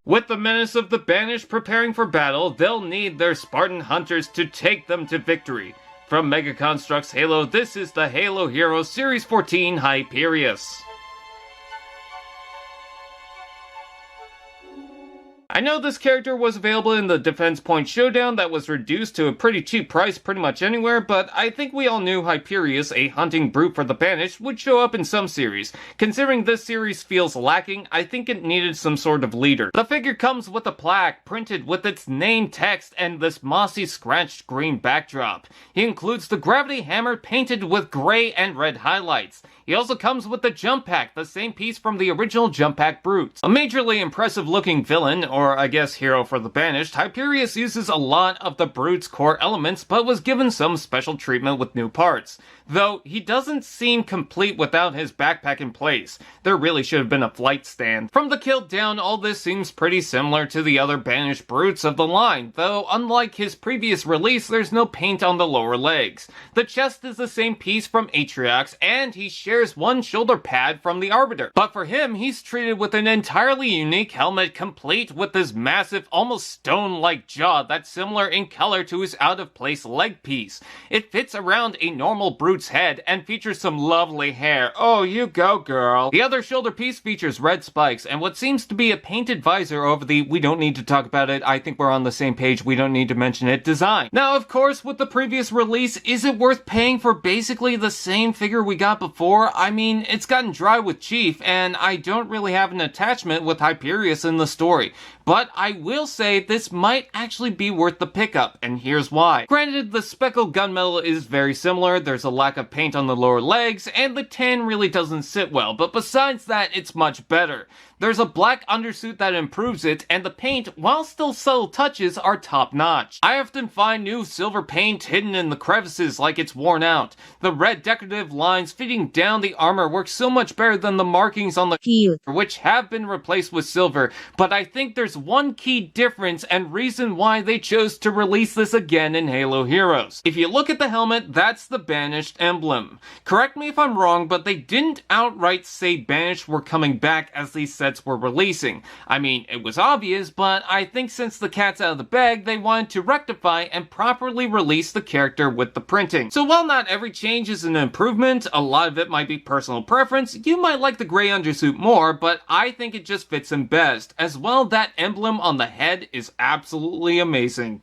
With the menace of the Banished preparing for battle, they'll need their Spartan hunters to take them to victory. From Mega Construx Halo, this is the Halo Heroes Series 14 Hyperius. I know this character was available in the Defense Point Showdown that was reduced to a pretty cheap price pretty much anywhere, but I think we all knew Hyperius, a hunting brute for the Banished, would show up in some series. Considering this series feels lacking, I think it needed some sort of leader. The figure comes with a plaque printed with its name text and this mossy scratched green backdrop. He includes the gravity hammer painted with gray and red highlights. He also comes with the jump pack, the same piece from the original jump pack brutes. A majorly impressive looking villain, or I guess hero for the Banished, Hyperius uses a lot of the brute's core elements but was given some special treatment with new parts. Though, he doesn't seem complete without his backpack in place. There really should have been a flight stand. From the kilt down, all this seems pretty similar to the other Banished brutes of the line, though unlike his previous release, there's no paint on the lower legs. The chest is the same piece from Atriox, and he shares one shoulder pad from the Arbiter. But for him, he's treated with an entirely unique helmet complete with this massive, almost stone-like jaw that's similar in color to his out-of-place leg piece. It fits around a normal brute's head and features some lovely hair. Oh, you go, girl. The other shoulder piece features red spikes and what seems to be a painted visor over the "we don't need to talk about it, I think we're on the same page, we don't need to mention it" design. Now, of course, with the previous release, is it worth paying for basically the same figure we got before? I mean, it's gotten dry with Chief, and I don't really have an attachment with Hyperius in the story. But I will say this might actually be worth the pickup, and here's why. Granted, the speckled gunmetal is very similar, there's a lack of paint on the lower legs, and the tan really doesn't sit well, but besides that, it's much better. There's a black undersuit that improves it, and the paint, while still subtle touches, are top-notch. I often find new silver paint hidden in the crevices like it's worn out. The red decorative lines fitting down the armor work so much better than the markings on the heel, which have been replaced with silver, but I think there's one key difference and reason why they chose to release this again in Halo Heroes. If you look at the helmet, that's the Banished emblem. Correct me if I'm wrong, but they didn't outright say Banished were coming back as these sets were releasing. I mean, it was obvious, but I think since the cat's out of the bag, they wanted to rectify and properly release the character with the printing. So while not every change is an improvement, a lot of it might be personal preference. You might like the gray undersuit more, but I think it just fits him best. As well, that emblem on the head is absolutely amazing.